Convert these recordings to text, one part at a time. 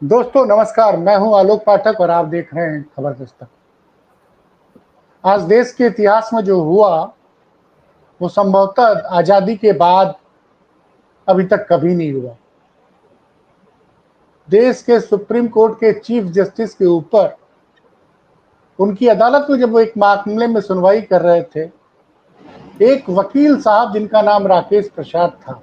दोस्तों नमस्कार, मैं हूं आलोक पाठक और आप देख रहे हैं खबर दस्तक। आज देश के इतिहास में जो हुआ वो संभवतः आजादी के बाद अभी तक कभी नहीं हुआ। देश के सुप्रीम कोर्ट के चीफ जस्टिस के ऊपर उनकी अदालत में जब वो एक मामले में सुनवाई कर रहे थे, एक वकील साहब जिनका नाम राकेश प्रसाद था,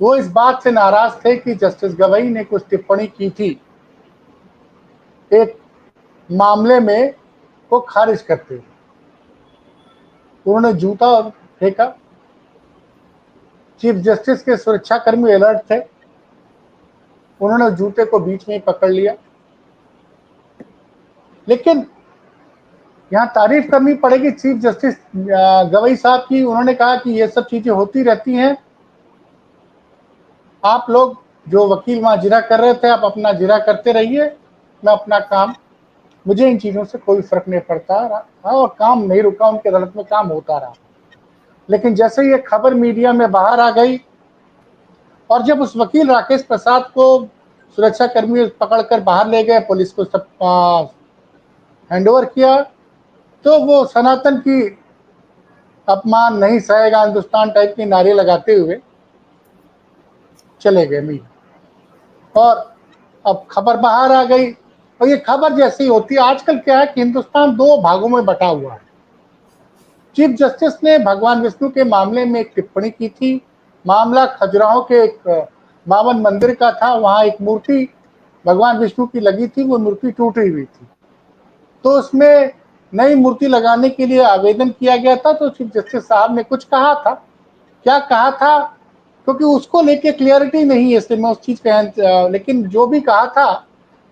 वो इस बात से नाराज थे कि जस्टिस गवई ने कुछ टिप्पणी की थी एक मामले में को खारिज करते हुए। उन्होंने जूता फेंका। चीफ जस्टिस के सुरक्षाकर्मी अलर्ट थे। उन्होंने जूते को बीच में ही पकड़ लिया। लेकिन यहाँ तारीफ करनी पड़ेगी चीफ जस्टिस गवई साहब की। उन्होंने कहा कि ये सब चीजें होती रहती हैं, आप लोग जो वकील वहां जिरा कर रहे थे आप अपना जिरा करते रहिए, मैं अपना काम, मुझे इन चीजों से कोई फर्क नहीं पड़ता रहा। और काम नहीं रुका, उनकी अदालत में काम होता रहा। लेकिन जैसे ये खबर मीडिया में बाहर आ गई और जब उस वकील राकेश प्रसाद को सुरक्षाकर्मी पकड़कर बाहर ले गए, पुलिस को सब हैंडओवर किया, तो वो सनातन की अपमान नहीं सहेगा हिंदुस्तान टाइप की नारे लगाते हुए चले गए मीडिया। और अब खबर बाहर आ गई और ये खबर जैसी होती है, आजकल क्या है कि हिंदुस्तान दो भागों में बटा हुआ है। चीफ जस्टिस ने भगवान विष्णु के मामले में एक टिप्पणी की थी। मामला खजुराहो के एक बावन मंदिर का था। वहां एक मूर्ति भगवान विष्णु की लगी थी, वो मूर्ति टूटी हुई थी, तो उसमें नई मूर्ति लगाने के लिए आवेदन किया गया था। तो चीफ जस्टिस साहब ने कुछ कहा था, क्या कहा था क्योंकि उसको लेके क्लियरिटी नहीं है, इसलिए मैं उस चीज का, लेकिन जो भी कहा था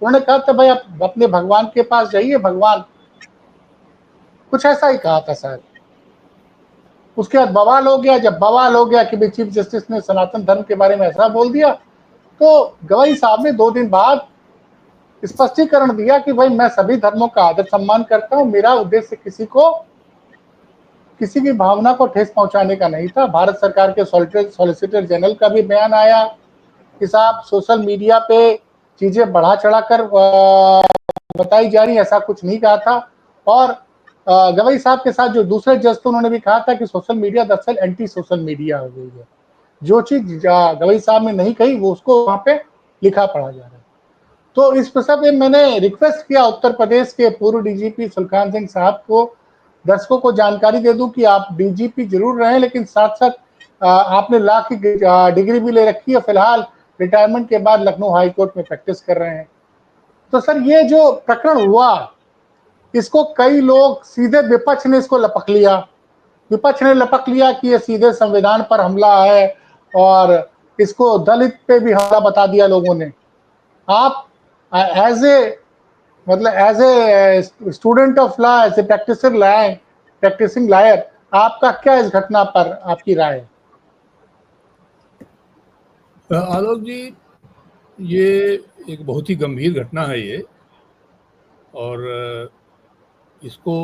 उन्होंने कहा था भाई आप अपने भगवान के पास जाइए, भगवान, कुछ ऐसा ही कहा था शायद। उसके बाद बवाल हो गया। जब बवाल हो गया कि भाई चीफ जस्टिस ने सनातन धर्म के बारे में ऐसा बोल दिया, तो गवई साहब ने 2 दिन बाद स्पष्टीकरण दिया कि भाई मैं सभी धर्मों का आदर सम्मान करता हूं, मेरा उद्देश्य किसी की भावना को ठेस पहुंचाने का नहीं था। भारत सरकार के सॉलिसिटर जनरल का भी बयान आया कि साहब सोशल मीडिया पे चीजें बढ़ा चढ़ा कर बताई जा रही, ऐसा कुछ नहीं कहा था। और गवई साहब के साथ जो दूसरे जज थे उन्होंने भी कहा था कि सोशल मीडिया दरअसल एंटी सोशल मीडिया हो गई है। जो चीज गवई साहब ने नहीं कही वो उसको वहां पे लिखा पढ़ा जा रहा है। तो इस पर सब मैंने रिक्वेस्ट किया उत्तर प्रदेश के पूर्व डीजीपी सुलखान सिंह साहब को, दर्शकों को जानकारी दे दूं कि आप डीजीपी जरूर रहे लेकिन साथ साथ आपने लॉ की डिग्री भी ले रखी है। फिलहाल रिटायरमेंट के बाद लखनऊ हाई कोर्ट में प्रैक्टिस कर रहे हैं। तो सर ये जो प्रकरण हुआ, इसको कई लोग सीधे विपक्ष ने इसको लपक लिया। विपक्ष ने लपक लिया कि ये सीधे संविधान पर हमला है और इसको दलित पे भी हमला बता दिया लोगों ने। आप एज ए मतलब as a student of law, as a practicing lawyer, आपका क्या इस घटना पर आपकी राय है? आलोक जी, ये एक बहुत ही गंभीर घटना है ये, और इसको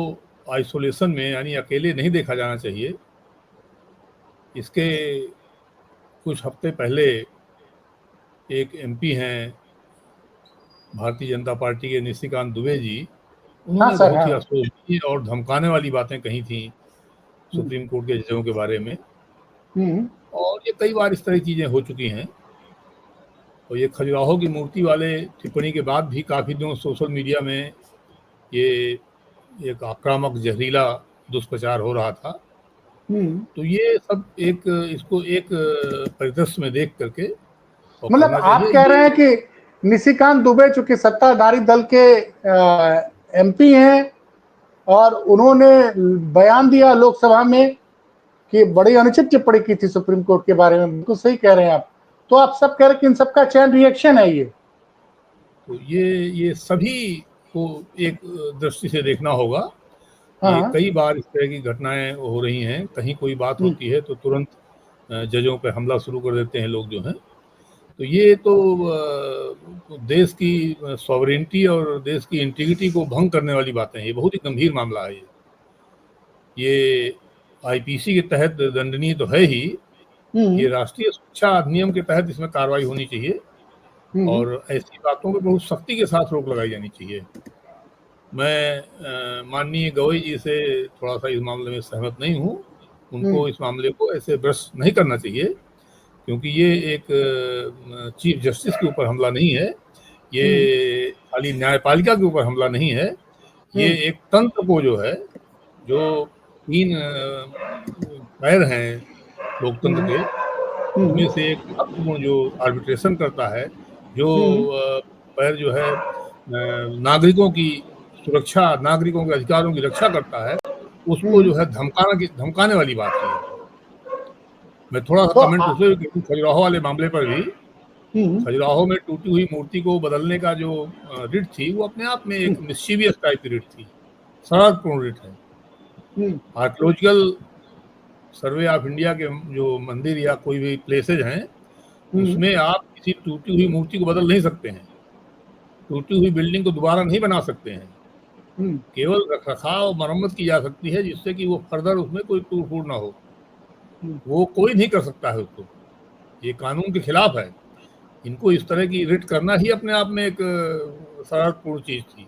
आइसोलेशन में यानी अकेले नहीं देखा जाना चाहिए। इसके कुछ हफ्ते पहले एक एमपी हैं भारतीय जनता पार्टी के निशिकांत दुबे जी, हाँ उन्होंने सर, बहुत ही हाँ। अफसोसनीय और धमकाने वाली बातें कही थी सुप्रीम कोर्ट के जजों के बारे में। और ये कई बार इस तरह की चीजें हो चुकी हैं। और ये खजुराहो की मूर्ति वाले टिप्पणी के बाद भी काफी दिनों सोशल मीडिया में ये एक आक्रामक जहरीला दुष्प्रचार हो रहा था। तो ये सब इसको एक परिदृश्य में देख करके और मतलब करना आप चाहिए कह रहे ये। हैं कि निशिकांत दुबे चूंकि सत्ताधारी दल के एमपी हैं और उन्होंने बयान दिया लोकसभा में कि बड़ी अनुचित टिप्पणी की थी सुप्रीम कोर्ट के बारे में, बिल्कुल सही कह रहे हैं आप। तो आप सब कह रहे हैं कि इन सबका चैन रिएक्शन है ये। तो ये सभी को एक दृष्टि से देखना होगा। ये हाँ। कई बार इस तरह की घटनाएं हो रही हैं। कहीं कोई बात होती है तो तुरंत जजों पे हमला शुरू कर देते हैं लोग जो हैं। तो ये तो देश की सॉवरेनिटी और देश की इंटीग्रिटी को भंग करने वाली बातें हैं। ये बहुत ही गंभीर मामला है। ये आईपीसी के तहत दंडनीय तो है ही, ये राष्ट्रीय सुरक्षा अधिनियम के तहत इसमें कार्रवाई होनी चाहिए। और ऐसी बातों पर बहुत सख्ती के साथ रोक लगाई जानी चाहिए। मैं माननीय गवई जी से थोड़ा सा इस मामले में सहमत नहीं हूँ। उनको इस मामले को ऐसे ब्रश नहीं करना चाहिए, क्योंकि ये एक चीफ जस्टिस के ऊपर हमला नहीं है, ये खाली न्यायपालिका के ऊपर हमला नहीं है, ये एक तंत्र को जो है, जो 3 पैर हैं लोकतंत्र के, उनमें से एक महत्वपूर्ण जो आर्बिट्रेशन करता है, जो पैर जो है नागरिकों की सुरक्षा, नागरिकों के अधिकारों की रक्षा करता है, उसको जो है धमकाने वाली बात है। मैं थोड़ा सा कमेंट उसमें भी करूं, खजुराहो वाले मामले पर भी। खजुराहो में टूटी हुई मूर्ति को बदलने का जो रिट थी, वो अपने आप में एक मिस्चीवियस टाइप की रिट थी, शरारतपूर्ण रिट है। आर्कियोलॉजिकल सर्वे ऑफ इंडिया के जो मंदिर या कोई भी प्लेसेज हैं, उसमें आप किसी टूटी हुई मूर्ति को बदल नहीं सकते हैं, टूटी हुई बिल्डिंग को दोबारा नहीं बना सकते हैं। केवल रखरखाव मरम्मत की जा सकती है, जिससे कि वो फर्दर उसमें कोई टूट फूट ना हो। वो कोई नहीं कर सकता है उसको, ये कानून के खिलाफ है। इनको इस तरह की रिट करना ही अपने आप में एक शरारतपूर्ण चीज थी,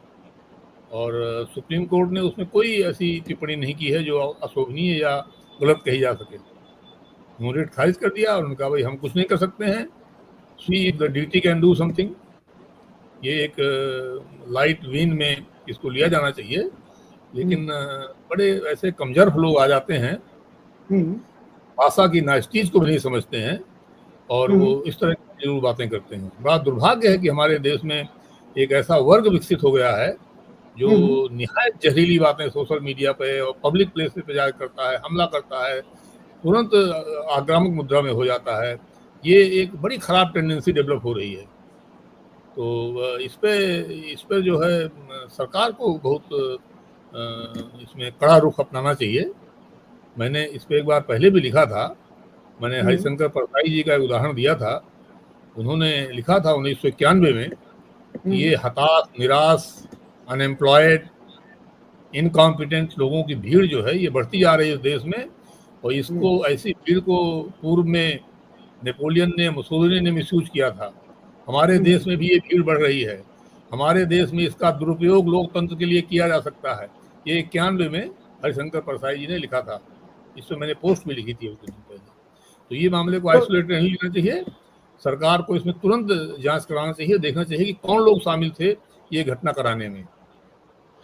और सुप्रीम कोर्ट ने उसमें कोई ऐसी टिप्पणी नहीं की है जो अशोभनीय या गलत कही जा सके। उन्होंने रिट खारिज कर दिया और उन्होंने कहा भाई हम कुछ नहीं कर सकते हैं, see if the deity can do something. ये एक लाइट वेन में इसको लिया जाना चाहिए, लेकिन बड़े ऐसे कमजोर लोग आ जाते हैं, भाषा की नास्टीज को भी नहीं समझते हैं, और वो इस तरह की जरूर बातें करते हैं। बड़ा दुर्भाग्य है कि हमारे देश में एक ऐसा वर्ग विकसित हो गया है जो निहायत जहरीली बातें सोशल मीडिया पे और पब्लिक प्लेस पे जाकर करता है, हमला करता है, तुरंत आक्रामक मुद्रा में हो जाता है। ये एक बड़ी खराब टेंडेंसी डेवलप हो रही है। तो इस पे जो है सरकार को बहुत इसमें कड़ा रुख अपनाना चाहिए। मैंने इस पे एक बार पहले भी लिखा था, मैंने हरिशंकर परसाई जी का एक उदाहरण दिया था। उन्होंने लिखा था 1991 में, ये हताश, निराश, अनएम्प्लॉयड, इनकॉम्पिटेंट लोगों की भीड़ जो है ये बढ़ती जा रही है इस देश में, और इसको ऐसी भीड़ को पूर्व में नेपोलियन ने, मुसोलिनी ने मिसयूज किया था। हमारे देश में भी ये भीड़ बढ़ रही है, हमारे देश में इसका दुरुपयोग लोकतंत्र के लिए किया जा सकता है। ये 91 में हरिशंकर परसाई जी ने लिखा था, इस पर मैंने पोस्ट भी लिखी थी कुछ दिन पहले। तो ये मामले को आइसोलेट नहीं लेना चाहिए, सरकार को इसमें तुरंत जांच कराना चाहिए, देखना चाहिए कि कौन लोग शामिल थे ये घटना कराने में।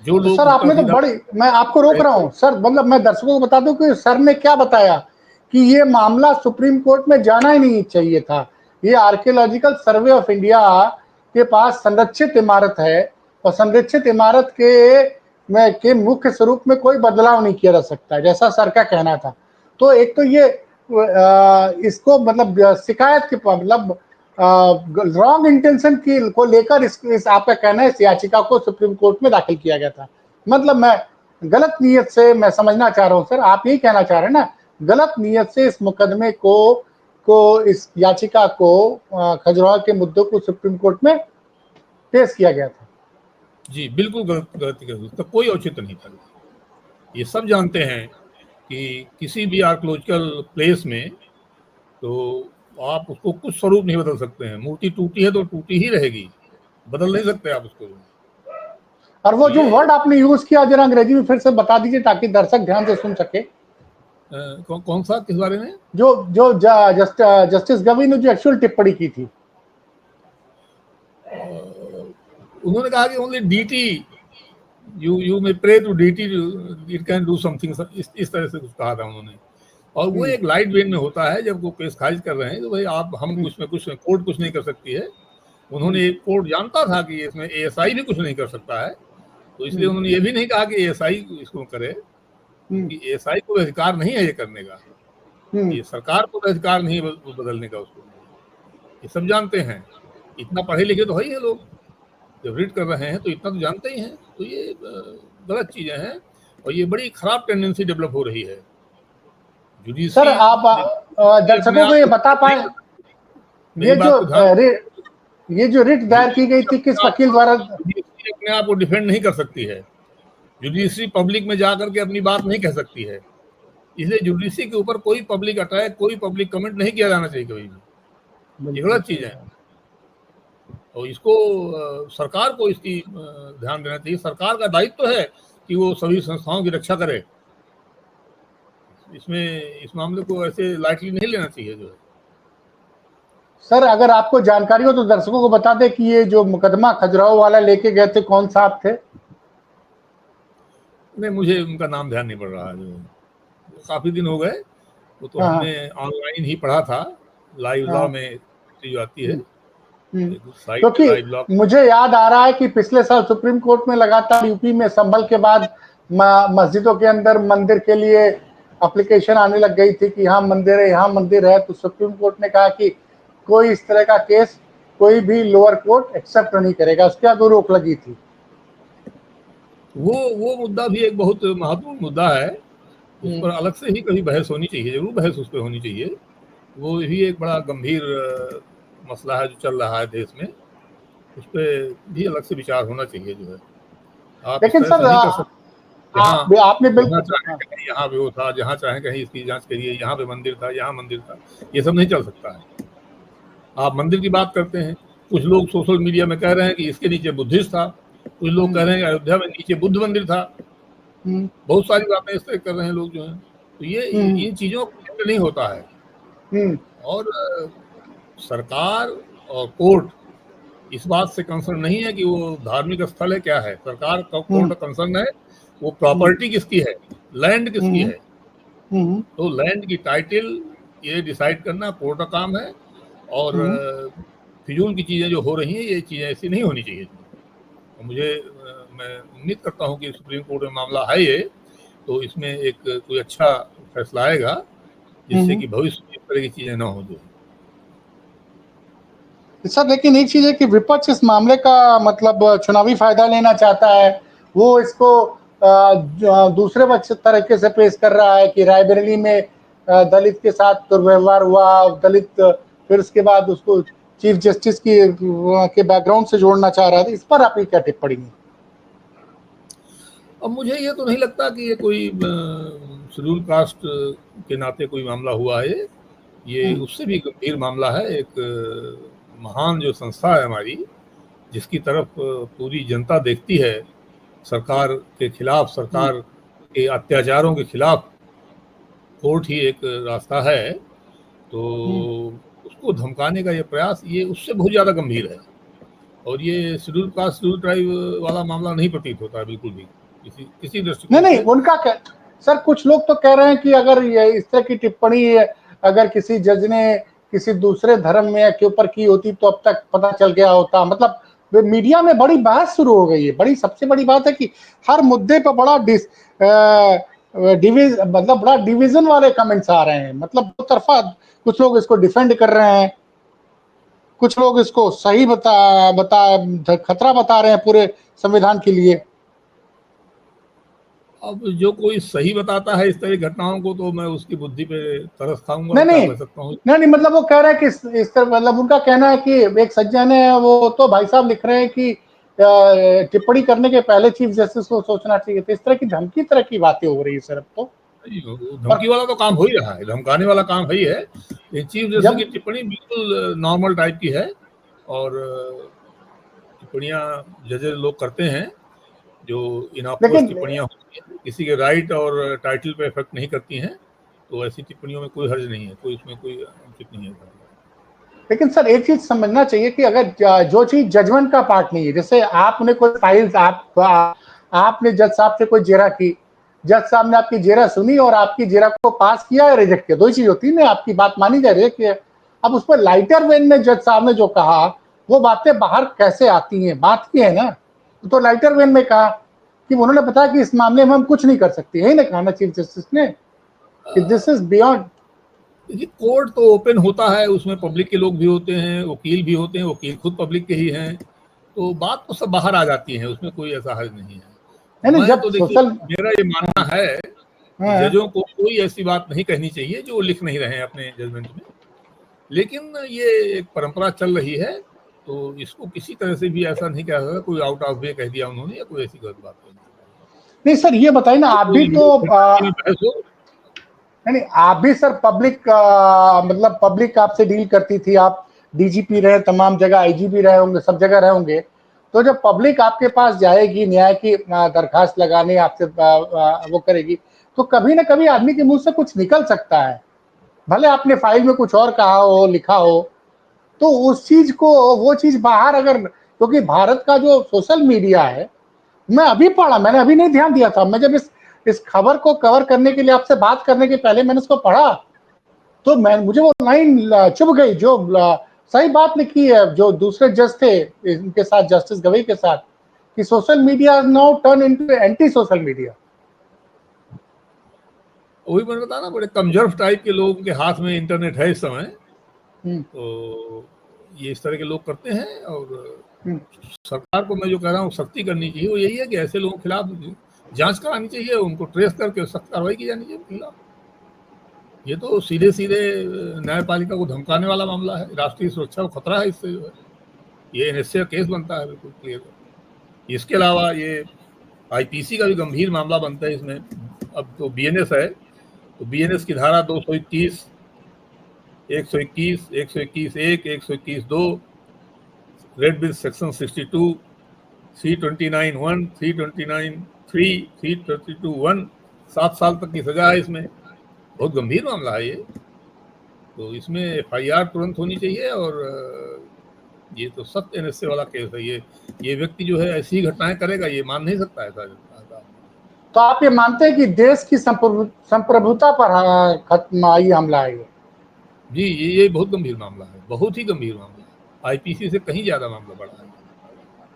जो लोग सर आपने तो बड़ी, मैं आपको रोक रहा हूँ सर, मतलब मैं दर्शकों को बता दूं कि सर ने क्या बताया कि ये मामला सुप्रीम कोर्ट में जाना ही नहीं चाहिए था। ये आर्कियोलॉजिकल सर्वे ऑफ इंडिया के पास संरक्षित इमारत है, और संरक्षित इमारत के मुख्य स्वरूप में कोई बदलाव नहीं किया जा सकता, जैसा सर का कहना था। तो एक तो ये इसको मतलब शिकायत के मतलब रॉन्ग इंटेंशन की को लेकर इस आपका कहना है इस याचिका को सुप्रीम कोर्ट में दाखिल किया गया था। मतलब मैं गलत नीयत से, मैं समझना चाह रहा हूं सर, आप यही कहना चाह रहे हैं ना, गलत नीयत से इस मुकदमे को इस याचिका को खजुराहो के मुद्दों को सुप्रीम कोर्ट में पेश किया गया था। जी बिल्कुल गलती कर, तो कोई औचित्य नहीं था। ये सब जानते हैं कि किसी भी आर्कियोलॉजिकल प्लेस में तो आप उसको कुछ स्वरूप नहीं बदल सकते हैं। मूर्ति टूटी है तो टूटी ही रहेगी, बदल नहीं सकते आप उसको। और वो जो वर्ड आपने यूज किया जरा अंग्रेजी में फिर से बता दीजिए ताकि दर्शक ध्यान से सुन सके। कौन सा, किस बारे में? जो जस्टिस गवई ने जो एक्चुअल टिप्पणी की थी, उन्होंने कहा कि only deity you may pray to deity it can do something, इस तरह से कुछ कहा था उन्होंने। और वो एक लाइट वेन में होता है, जब वो केस खारिज कर रहे हैं तो भाई आप हम कुछ में कुछ, कोर्ट कुछ नहीं कर सकती है। उन्होंने कोर्ट जानता था कि इसमें एएसआई भी कुछ नहीं कर सकता है, तो इसलिए उन्होंने ये भी नहीं कहा कि एएसआई इसको करे, कि एएसआई को अधिकार नहीं है ये करने का, ये सरकार को अधिकार नहीं है बदलने का उसको। ये सब जानते हैं, इतना पढ़े लिखे तो है ही है लोग, जब रीड कर रहे हैं तो इतना तो जानते ही हैं। तो ये गलत चीजें हैं, और ये बड़ी खराब टेंडेंसी डेवलप हो रही है। सर आप दर्शकों को ये बता पाए, ये जो रिट दायर की गई थी किस वकील द्वारा? अपने आप को डिफेंड नहीं कर सकती है, जुडिशरी पब्लिक में जाकर के अपनी बात नहीं कह सकती है, इसलिए जुडिशरी के ऊपर कोई पब्लिक अटैक, कोई पब्लिक कमेंट नहीं किया जाना चाहिए कभी भी। ये गलत चीज है। और इसको सरकार को इसकी ध्यान देना चाहिए। सरकार का दायित्व है कि वो सभी संस्थाओं की रक्षा करे। इसमें इस मामले को ऐसे लाइटली नहीं लेना चाहिए जो है। सर अगर आपको जानकारी हो तो दर्शकों को बता दें कि ये जो मुकदमा खजुराहो वाला लेके गए थे कौन साहब थे? नहीं, मुझे उनका नाम ध्यान नहीं पड़ रहा है। जो काफी दिन हो गए, वो तो हाँ हमने ऑनलाइन ही पढ़ा था, लाइव लॉ हाँ। में जो आती है एक साइट है क्योंकि लाइव लॉ। मुझे याद आ रहा है कि पिछले साल सुप्रीम कोर्ट में लगातार यूपी में संभल के बाद मस्जिदों के अंदर मंदिर के लिए एप्लीकेशन आने लग गई थी कि यहाँ मंदिर है, यहाँ मंदिर है, तो सुप्रीम कोर्ट ने कहा कि कोई इस तरह का केस कोई भी लोअर कोर्ट एक्सेप्ट नहीं करेगा। उसके बाद वो रोक लगी थी। वो मुद्दा भी एक बहुत महत्वपूर्ण मुद्दा है। उस पर अलग से ही कभी बहस होनी चाहिए, जरूर बहस उस पर होनी चाहिए। वो भी एक बड़ा गंभीर मसला है जो चल रहा है देश में। उस पर भी अलग से विचार होना चाहिए जो है। आप इस लेकिन तरह सर से नहीं कर सकते। आपने जहाँ बिल्कुल चाहे कहीं यहाँ पे वो था, जहाँ चाहे कहीं इसकी जांच करिए, यहाँ पे मंदिर था, यहाँ मंदिर था, ये सब नहीं चल सकता है। आप मंदिर की बात करते हैं, कुछ लोग सोशल मीडिया में कह रहे हैं कि इसके नीचे बुद्धिस्ट था, कुछ लोग कह रहे हैं कि अयोध्या में नीचे बुद्ध मंदिर था। बहुत सारी बातें इस तरह कर रहे हैं लोग जो हैं। तो ये इन चीजों को नहीं होता है। और सरकार और कोर्ट इस बात से कंसर्न नहीं है कि वो धार्मिक स्थल है क्या है। सरकार का कोर्ट कंसर्न है वो प्रॉपर्टी किसकी है, लैंड किसकी है। तो लैंड की टाइटल ये डिसाइड करना कोर्ट का काम है। और फिजूल की चीजें जो हो रही हैं, ये चीजें ऐसी नहीं होनी चाहिए। तो मैं उम्मीद करता हूँ कि सुप्रीम कोर्ट में मामला है ये, तो इसमें एक कोई अच्छा फैसला आएगा जिससे कि भविष्य में इस तरह की चीजें ना हो जो। सर लेकिन एक चीज है कि विपक्ष इस मामले का मतलब चुनावी फायदा लेना चाहता है। वो इसको दूसरे तरीके से पेश कर रहा है कि रायबरेली में दलित के साथ दुर्व्यवहार हुआ, दलित फिर उसके बाद उसको चीफ जस्टिस के बैकग्राउंड से जोड़ना चाह रहा था। इस पर आपकी क्या टिप्पणी है? अब मुझे ये तो नहीं लगता कि ये कोई शेड्यूल कास्ट के नाते कोई मामला हुआ है। ये उससे भी गंभीर मामला है। एक महान जो संस्था है हमारी, जिसकी तरफ पूरी जनता देखती है, सरकार के खिलाफ, सरकार के अत्याचारों के खिलाफ कोर्ट ही एक रास्ता है। तो उसको धमकाने का ये प्रयास, ये उससे बहुत ज्यादा गंभीर है। और ये शेड्यूल कास्ट शेड्यूल ट्राइब वाला मामला नहीं प्रतीत होता है बिल्कुल भी किसी दृष्टिकोण नहीं, उनका क्या सर, कुछ लोग तो कह रहे हैं कि अगर ये इस तरह की टिप्पणी अगर किसी जज ने किसी दूसरे धर्म में के ऊपर की होती तो अब तक पता चल गया होता। मतलब मीडिया में बड़ी बहस शुरू हो गई है। बड़ी सबसे बड़ी बात है कि हर मुद्दे पर बड़ा बड़ा डिवीजन वाले कमेंट्स आ रहे हैं। मतलब दो तरफा, कुछ लोग इसको डिफेंड कर रहे हैं, कुछ लोग इसको सही खतरा बता रहे हैं पूरे संविधान के लिए। अब जो कोई सही बताता है इस तरह की घटनाओं को, तो मैं उसकी बुद्धि पे तरस खाऊंगा। नहीं, कह सकता हूँ। नहीं, मतलब वो कह रहे हैं कि इस तरह, मतलब उनका कहना है कि एक सज्जन है, वो तो भाई साहब लिख रहे हैं कि टिप्पणी करने के पहले चीफ जस्टिस को सोचना चाहिए। तो इस तरह की धमकी तरह की बातें हो रही है सर। अब तो धमकी वाला तो काम हो ही रहा है, धमकाने वाला काम है ही है। चीफ जस्टिस की टिप्पणी बिल्कुल नॉर्मल टाइप की है। और टिप्पणियां जजेस लोग करते हैं जो इनऑक्यूअस टिप्पणियां होती हैं, किसी के राइट और टाइटल पे इफेक्ट नहीं करती हैं। तो ऐसी टिप्पणियों में कोई हर्ज नहीं है, कोई इसमें कोई अनुचित नहीं है। लेकिन सर एक चीज समझना चाहिए कि अगर जो चीज जजमेंट का पार्ट नहीं है, जैसे आपने कोई फाइल्स आपने जज साहब से कोई जेरा की, जज साहब ने आपकी जेरा सुनी और आपकी जेरा को पास किया या रिजेक्ट किया, दो ही चीज होती है ना। आपकी बात मानी जाए, रिजेक्ट किया। अब उस पर लाइटर वेन में जज साहब ने जो कहा, वो बातें बाहर कैसे आती हैं, बात की है ना। तो लाइटर वेन में कहा कि उन्होंने बताया कि इस मामले में हम कुछ नहीं कर सकते, यही ना कहा ना चीफ जस्टिस ने कि दिस इज बियॉन्ड। कोर्ट तो ओपन होता है, उसमें पब्लिक के लोग भी होते हैं, वकील भी होते हैं, वकील खुद पब्लिक के ही हैं। तो बात तो सब बाहर आ जाती है, उसमें कोई ऐसा हर्ज नहीं है। मैं तो देखिए, मेरा ये मानना है कि जजों को कोई ऐसी बात नहीं कहनी चाहिए जो लिख नहीं रहे हैं अपने जजमेंट में। लेकिन ये एक परंपरा चल रही है, तो इसको किसी तरह से भी ऐसा नहीं कह सकता कोई आउट ऑफ वे कह दिया उन्होंने, या कोई ऐसी गलत बात नहीं सर, ये बताइए ना, आप भी तो नहीं, आप भी सर पब्लिक मतलब पब्लिक आपसे डील करती थी, आप डीजीपी रहे, तमाम जगह आईजीपी रहे होंगे, सब जगह रहे होंगे, तो जब पब्लिक आपके पास जाएगी न्याय की दरखास्त लगाने, आपसे वो करेगी, तो कभी ना कभी आदमी के मुंह से कुछ निकल सकता है, भले आपने फाइल में कुछ और कहा हो, लिखा हो, तो उस चीज को, वो चीज बाहर अगर, क्योंकि भारत का जो सोशल मीडिया है, मैं अभी पढ़ा, मैंने अभी नहीं ध्यान दिया था, मैं जब इस खबर को कवर करने के लिए आपसे बात करने के पहले मैंने इसको पढ़ा, तो मैं, मुझे वो लाइन चुभ गई जो सही बात लिखी है जो दूसरे जज थे इनके साथ, जस्टिस गवई के साथ, कि social media now turn into anti social media. वही मैंने बताया ना, बड़े कमजोर टाइप के लोगों के हाथ में इंटरनेट है इस समय, तो ये इस तरह के लोग करते हैं। और सरकार को मैं जो कह रहा हूँ सख्ती करनी चाहिए, वो यही है कि ऐसे लोगों के खिलाफ जांच करानी चाहिए, उनको ट्रेस करके सख्त कार्रवाई की जानी चाहिए खिलाफ। ये तो सीधे सीधे न्यायपालिका को धमकाने वाला मामला है, राष्ट्रीय सुरक्षा को खतरा है इससे, जो है ये एनएसए का केस बनता है बिल्कुल क्लियर। इसके अलावा ये आईपीसी का भी गंभीर मामला बनता है इसमें। अब तो बीएनएस है, तो बीएनएस की धारा 221, 121, 121(1), 121(2), रेड बिल सेक्शन 62, 329(1), 329(3), 332(1), 7 साल तक की सजा है इसमें। बहुत गंभीर मामला है ये, तो इसमें एफआईआर तुरंत होनी चाहिए। और ये तो सख्त एनएसए वाला केस है। ये व्यक्ति जो है ऐसी घटनाएं करेगा, ये मान नहीं सकता ऐसा। तो आप ये मानते हैं कि देश की संप्रभुता पर खत्म ये हमला है? जी, ये बहुत गंभीर मामला है, बहुत ही गंभीर मामला है, आईपीसी से कहीं ज्यादा मामला बड़ा है।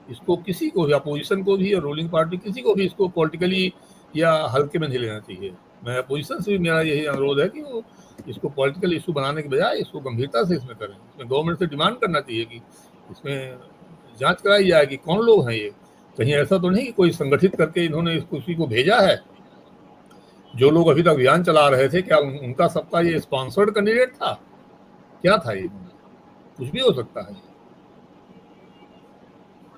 इसको किसी को भी, अपोजिशन को भी और रूलिंग पार्टी, किसी को भी इसको पॉलिटिकली या हल्के में नहीं लेना चाहिए। मैं अपोजिशन से भी मेरा यही अनुरोध है कि वो इसको पॉलिटिकल इशू बनाने के बजाय इसको गंभीरता से इसमें करें। इसमें गवर्नमेंट से डिमांड करना चाहिए कि इसमें जांच कराई जाए कि कौन लोग हैं ये। कहीं ऐसा तो नहीं कि कोई संगठित करके इन्होंने इस कुर्सी को भेजा है। जो लोग अभी तक अभियान चला रहे थे, क्या उनका सबका ये स्पॉन्सर्ड कैंडिडेट था? क्या था ये? कुछ भी हो सकता है।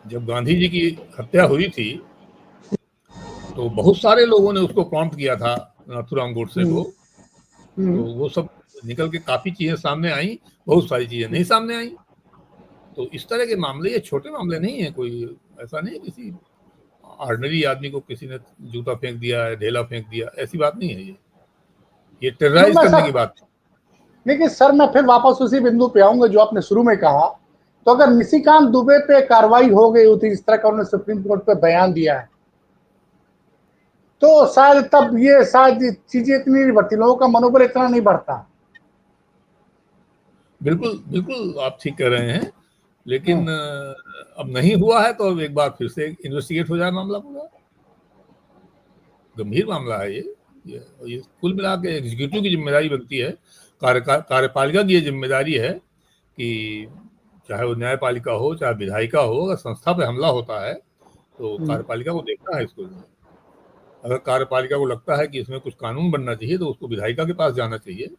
जब गांधी जी की हत्या हुई थी तो बहुत सारे लोगों ने उसको प्रॉम्प्ट किया था, नाथूराम गोडसे को, तो वो सब निकल के काफी चीजें सामने आई, बहुत सारी चीजें नहीं सामने आई। तो इस तरह के मामले ये छोटे मामले नहीं है, कोई ऐसा नहीं है किसी ऑर्डिनरी आदमी को किसी ने जूता फेंक दिया है, ढेला फेंक दिया, ऐसी बात नहीं है। ये टेरराइज करने की बात है। लेकिन सर मैं फिर वापस उसी बिंदु पे आऊंगा जो आपने शुरू में कहा, तो अगर निशिकांत दुबे पे कार्रवाई हो गई होती, इस तरह का उन्होंने सुप्रीम कोर्ट पे बयान दिया है, तो शायद तब ये शायद चीजें इतनी नहीं बढ़ती, लोगों का मनोबल इतना नहीं बढ़ता। बिल्कुल बिल्कुल आप ठीक कह रहे हैं, लेकिन अब नहीं हुआ है, तो अब एक बार फिर से इन्वेस्टिगेट हो जाए मामला पूरा। गंभीर मामला है ये कुल मिला के एग्जीक्यूटिव की जिम्मेदारी बनती है, कार्यपालिका की ये जिम्मेदारी है कि चाहे वो न्यायपालिका हो चाहे विधायिका हो, अगर संस्था पे हमला होता है तो कार्यपालिका को देखना है इसको। अगर कार्यपालिका को लगता है कि इसमें कुछ कानून बनना चाहिए तो उसको विधायिका के पास जाना चाहिए,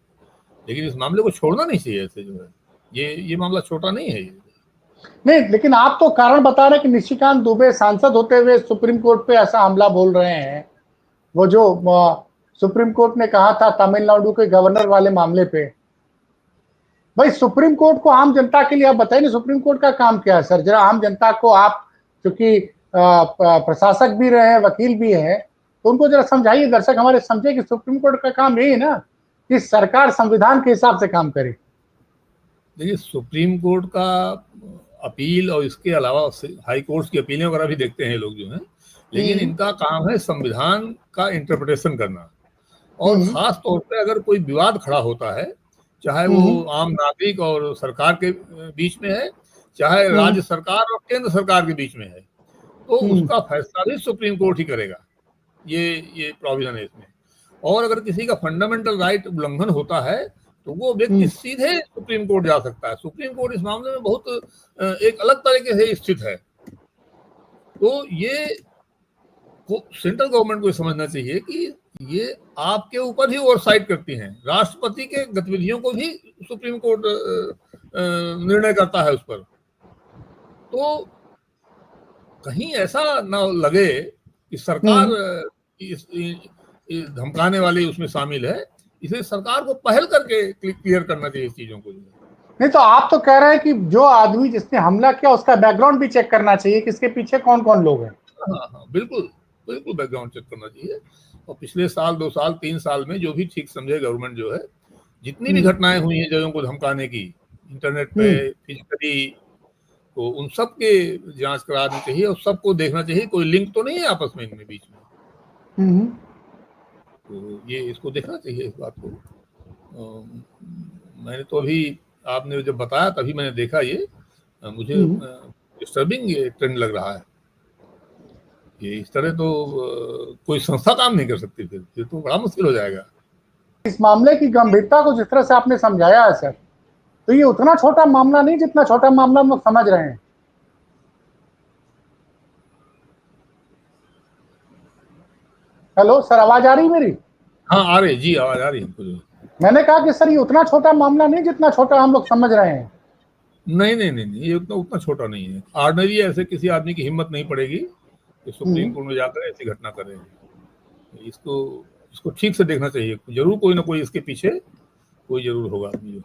लेकिन इस मामले को छोड़ना नहीं चाहिए ऐसे। जो है ये मामला छोटा नहीं है ये। नहीं, लेकिन आप तो कारण बता रहे हैं कि निशिकांत दुबे सांसद होते हुए सुप्रीम कोर्ट पे ऐसा हमला बोल रहे हैं। वो जो सुप्रीम कोर्ट ने कहा था तमिलनाडु के गवर्नर वाले मामले पे, भाई सुप्रीम कोर्ट को आम जनता के लिए आप बताइए, सुप्रीम कोर्ट का काम क्या है सर? जरा आम जनता को आप, क्योंकि प्रशासक भी रहे हैं, वकील भी हैं, तो उनको जरा समझाइए, दर्शक हमारे समझे कि सुप्रीम कोर्ट का काम यही है ना कि सरकार संविधान के हिसाब से काम करे। देखिए, सुप्रीम कोर्ट का अपील और इसके अलावा हाई कोर्ट की अपीलें वगैरह भी देखते हैं लोग जो हैं, लेकिन इनका काम है संविधान का इंटरप्रिटेशन करना। और खास तौर पे अगर कोई विवाद खड़ा होता है, चाहे वो आम नागरिक और सरकार के बीच में है, चाहे राज्य सरकार और केंद्र सरकार के बीच में है, तो उसका फैसला भी सुप्रीम कोर्ट ही करेगा। ये प्रोविजन है इसमें। और अगर किसी का फंडामेंटल राइट उल्लंघन होता है तो वो व्यक्ति सीधे सुप्रीम कोर्ट जा सकता है। सुप्रीम कोर्ट इस मामले में बहुत एक अलग तरीके से स्थित है। तो ये सेंट्रल गवर्नमेंट को समझना चाहिए कि ये आपके ऊपर ही ओवरसाइट करती हैं। राष्ट्रपति के गतिविधियों को भी सुप्रीम कोर्ट निर्णय करता है उस पर। तो कहीं ऐसा ना लगे कि सरकार इस धमकाने वाली उसमें शामिल है, इसलिए सरकार को पहल करके क्लियर करना चाहिए इस चीजों को। नहीं तो आप तो कह रहे हैं कि जो आदमी जिसने हमला किया उसका बैकग्राउंड भी चेक करना चाहिए कि इसके पीछे कौन कौन लोग हैं। हाँ हाँ, बिल्कुल बिल्कुल बैकग्राउंड चेक करना चाहिए। और पिछले साल 2 साल 3 साल में जो भी ठीक समझे गवर्नमेंट जो है, जितनी भी घटनाएं हुई हैं जगहों को धमकाने की, इंटरनेट पे, फिजिकली, तो उन सब के जांच करानी चाहिए और सबको देखना चाहिए कोई लिंक तो नहीं है आपस में इनमें बीच में। तो ये इसको देखना चाहिए इस बात को। मैंने तो अभी आपने जब बताया तभी मैंने देखा, ये मुझे डिस्टर्बिंग ये ट्रेंड लग रहा है। ये इस तरह तो कोई संस्था काम नहीं कर सकती, फिर तो बड़ा मुश्किल हो जाएगा। इस मामले की गंभीरता को जिस तरह से आपने समझाया है सर, तो ये उतना छोटा मामला नहीं जितना छोटा मामला हम लोग समझ रहे हैं। हेलो सर, आवाज आ रही है मेरी? हाँ आ रही जी, आवाज आ रही है हमको। मैंने कहा कि सर ये उतना छोटा मामला नहीं जितना छोटा हम लोग समझ रहे हैं। नहीं नहीं नहीं नहीं, ये उतना छोटा नहीं है। ऑर्डिनरी ऐसे किसी आदमी की हिम्मत नहीं पड़ेगी कि सुप्रीम कोर्ट में जाकर ऐसी घटना करे। इसको इसको ठीक से देखना चाहिए, जरूर कोई ना कोई इसके पीछे कोई जरूर होगा आदमी।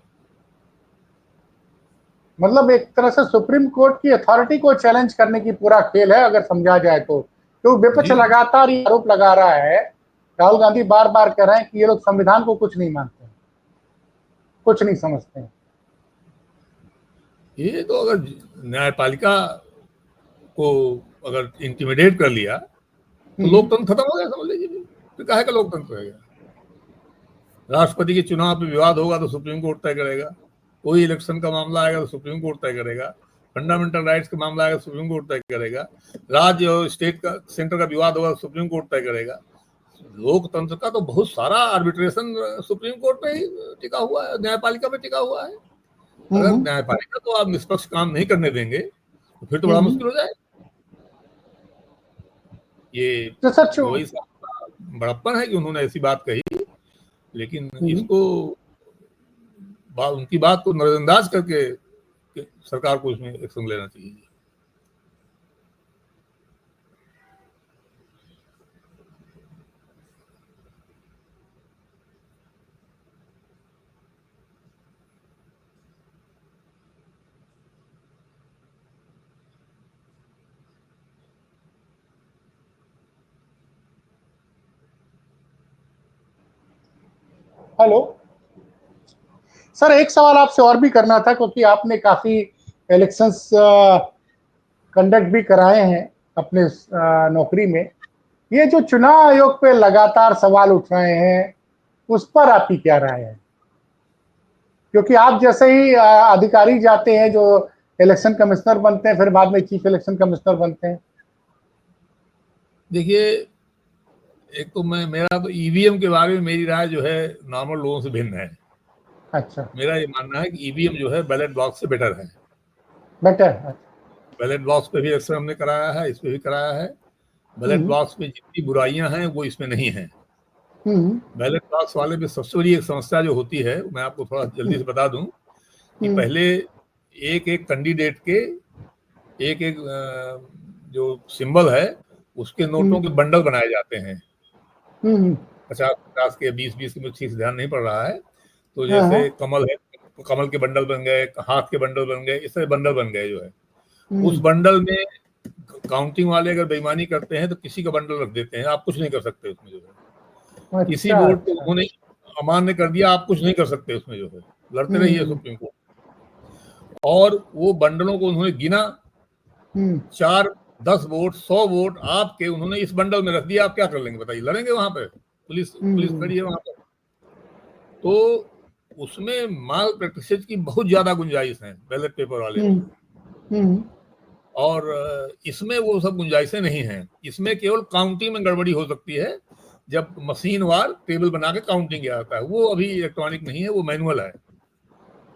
मतलब एक तरह से सुप्रीम कोर्ट की अथॉरिटी को चैलेंज करने की पूरा खेल है अगर समझा जाए तो। विपक्ष लगातार ये आरोप लगा रहा है, राहुल गांधी बार बार कह रहे हैं कि ये लोग संविधान को कुछ नहीं मानते, कुछ नहीं समझते हैं। ये तो अगर न्यायपालिका को अगर इंटिमिडेट कर लिया तो लोकतंत्र खत्म हो गया, समझ लीजिए। फिर काहे का लोकतंत्र रहेगा? राष्ट्रपति के चुनाव पे विवाद होगा तो सुप्रीम कोर्ट तय करेगा, कोई इलेक्शन का मामला आएगा तो सुप्रीम कोर्ट तय करेगा, फंडामेंटल राइट्स का मामला आएगा तो सुप्रीम कोर्ट तय करेगा, राज्य और स्टेट का सेंटर का विवाद होगा तो सुप्रीम कोर्ट तय करेगा। लोकतंत्र का तो बहुत सारा आर्बिट्रेशन सुप्रीम कोर्ट पे ही टिका हुआ है, न्यायपालिका पे टिका हुआ है। अगर न्यायपालिका तो आप निष्पक्ष काम नहीं करने देंगे तो फिर तो बड़ा मुश्किल हो जाएगा। ये तो वही बड़प्पन है कि उन्होंने ऐसी बात कही, लेकिन इसको उनकी बात को नजरअंदाज करके सरकार को इसमें एक्शन लेना चाहिए। हेलो सर, एक सवाल आपसे और भी करना था, क्योंकि आपने काफी इलेक्शंस कंडक्ट भी कराए हैं अपने नौकरी में। ये जो चुनाव आयोग पे लगातार सवाल उठ रहे हैं, उस पर आपकी क्या राय है? क्योंकि आप जैसे ही अधिकारी जाते हैं जो इलेक्शन कमिश्नर बनते हैं, फिर बाद में चीफ इलेक्शन कमिश्नर बनते हैं। देखिए, एक तो मेरा तो ईवीएम के बारे में मेरी राय जो है नॉर्मल लोगों से भिन्न है। अच्छा। मेरा ये मानना है कि ईवीएम जो है बैलेट बॉक्स से बेटर है। बेटर। बैलेट बॉक्स पे भी इलेक्शन हमने कराया है, इस पे भी कराया है। बैलेट बॉक्स में जितनी बुराइयां हैं वो इसमें नहीं है। बैलेट बॉक्स वाले में सबसे बड़ी एक समस्या जो होती है, मैं आपको थोड़ा जल्दी से बता दूं कि पहले एक एक कैंडिडेट के एक एक जो सिंबल है उसके नोटों के बंडल बनाए जाते हैं। 50-50 के, 20-20 के, मुझे ठीक से ध्यान नहीं पड़ रहा है। तो जैसे कमल है, कमल के बंडल बन गए, हाथ के बंडल बन गए, इस तरह बंडल बन गए जो है। उस बंडल में काउंटिंग वाले अगर बेईमानी करते हैं तो किसी का बंडल रख देते हैं, आप कुछ नहीं कर सकते उसमें जो है। किसी वोट को उन्होंने अमान्य कर दिया, आप कुछ नहीं कर सकते उसमें जो है, लड़ते रहिए सुप्रीम कोर्ट। और वो बंडलों को उन्होंने गिना, 4, 10 वोट, 100 वोट आपके उन्होंने इस बंडल में रख दिया, आप क्या कर लेंगे बताइए? लड़ेंगे वहां पे? पुलिस खड़ी है वहां पर। तो उसमें माल प्रैक्टिसेस की बहुत ज्यादा गुंजाइश है बैलेट पेपर वाले में, और इसमें वो सब गुंजाइशें नहीं हैं। इसमें केवल काउंटिंग में गड़बड़ी हो सकती है, जब मशीन वार टेबल बना के काउंटिंग किया जाता है। वो अभी इलेक्ट्रॉनिक नहीं है, वो मैनुअल है।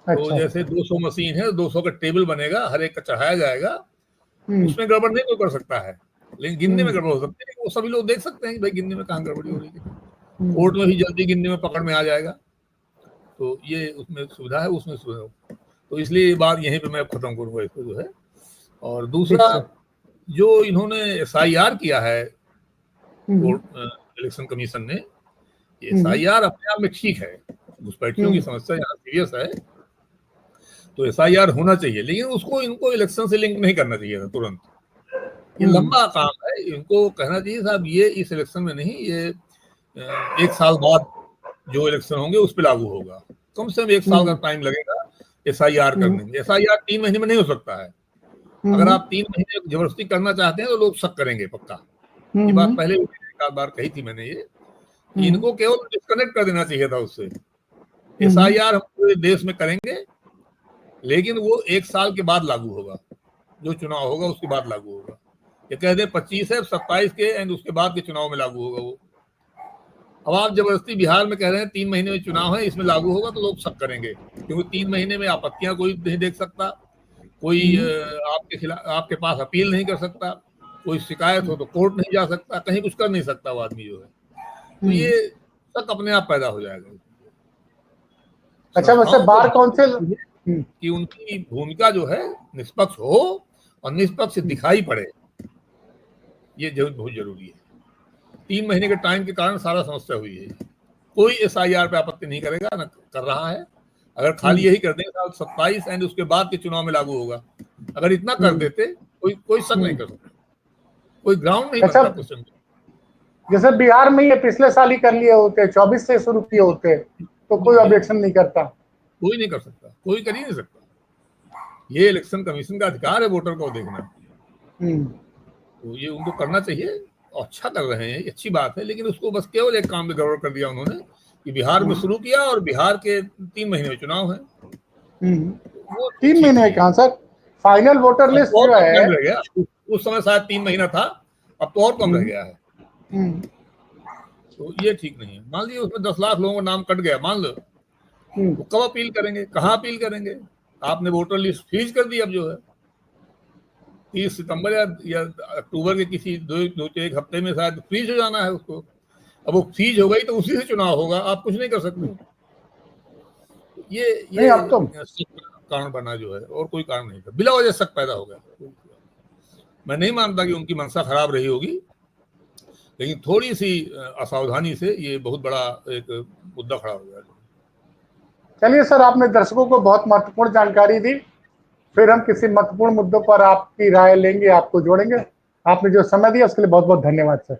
तो जैसे 200 मशीन है, 200 का टेबल बनेगा, हर एक का चढ़ाया जाएगा, उसमें गड़बड़ नहीं कोई कर सकता है, लेकिन गिनने में गड़बड़ हो सकती है। वो सभी लोग देख सकते हैं कि भाई गिनने में कहाँ गड़बड़ी हो रही है। कोर्ट में भी जल्दी गिनने में पकड़ में आ जाएगा। तो ये उसमें सुविधा है, उसमें सुविधा। तो इसलिए ये बात यहीं पे मैं खत्म करूंगा इसको जो है। और दूसरा, जो इन्होंने SIR किया है इलेक्शन कमीशन ने, SIR अपने आप में ठीक है, घुसपैठियों की समस्या यहाँ सीरियस है, तो एसआईआर होना चाहिए, लेकिन उसको इनको इलेक्शन से लिंक नहीं करना चाहिए था तुरंत। ये लंबा काम है, इनको कहना चाहिए साहब ये इस इलेक्शन में नहीं, ये 1 साल बाद जो इलेक्शन होंगे उस पर लागू होगा। कम से कम 1 साल का टाइम लगेगा एसआईआर करने में। एसआईआर 3 महीने में नहीं हो सकता है। अगर आप 3 महीने जबरदस्ती करना चाहते हैं तो लोग शक करेंगे पक्का। ये बात पहले एक बार कही थी मैंने, ये इनको केवल डिस्कनेक्ट कर देना चाहिए था उससे। एसआईआर हम पूरे देश में करेंगे, लेकिन वो 1 साल के बाद लागू होगा, जो चुनाव होगा उसके बाद लागू होगा। ये कह दे 25 है 27 के एंड उसके बाद के चुनाव में लागू होगा वो। अब आप जबरदस्ती बिहार में कह रहे हैं 3 महीने में चुनाव है, इसमें लागू होगा, तो लोग शक करेंगे, क्योंकि 3 महीने में आपत्तियां कोई नहीं देख सकता, कोई आपके खिलाफ आपके पास अपील नहीं कर सकता, कोई शिकायत हो तो कोर्ट नहीं जा सकता, कहीं कुछ कर नहीं सकता वो आदमी जो है। तो ये शक अपने आप पैदा हो जाएगा। अच्छा, वैसे बार काउंसिल कि उनकी भूमिका जो है निष्पक्ष हो और निष्पक्ष दिखाई पड़े, ये बहुत जरूरी है। 3 महीने के टाइम के कारण सारा समस्या हुई है। कोई एसआईआर पे आपत्ति नहीं करेगा, न कर रहा है। अगर खाली यही कर देंगे 27 एंड उसके बाद के चुनाव में लागू होगा, अगर इतना कर देते कोई शक नहीं कर सकता, कोई ग्राउंड नहीं बनता क्वेश्चन। जैसे बिहार में ये पिछले साल ही कर लिए होते, 24 से शुरू किए होते, तो कोई ऑब्जेक्शन नहीं करता, कोई नहीं कर सकता, कोई कर ही नहीं सकता। ये इलेक्शन कमीशन का अधिकार है वोटर को देखना, तो ये उनको करना चाहिए। अच्छा कर रहे हैं, अच्छी बात है, लेकिन उसको बस केवल एक काम में गड़बड़ कर दिया उन्होंने कि बिहार में शुरू किया और बिहार के 3 महीने में चुनाव है। वो 3 महीने कहाँ सर, फाइनल वोटर लिस्ट जो है रह गया, उस समय शायद 3 महीना था, अब तो और कम रह गया है। तो ये ठीक नहीं है। मान लीजिए उसमें 10 लाख लोगों का नाम कट गया, मान लो, तो कब अपील करेंगे, कहाँ अपील करेंगे? आपने वोटर लिस्ट फ्रीज कर दी। अब जो है 30 सितंबर या अक्टूबर के किसी दो एक हफ्ते में शायद फ्रीज हो जाना है उसको। अब वो फ्रीज हो गई तो उसी से चुनाव होगा, आप कुछ नहीं कर सकते। ये अब तो कारण बना जो है, और कोई कारण नहीं था, बिला वजह शक पैदा हो गया। मैं नहीं मानता कि उनकी मंशा खराब रही होगी, लेकिन थोड़ी सी असावधानी से ये बहुत बड़ा एक मुद्दा खड़ा हो गया। चलिए सर, आपने दर्शकों को बहुत महत्वपूर्ण जानकारी दी। फिर हम किसी महत्वपूर्ण मुद्दों पर आपकी राय लेंगे, आपको जोड़ेंगे। आपने जो समय दिया उसके लिए बहुत बहुत धन्यवाद सर।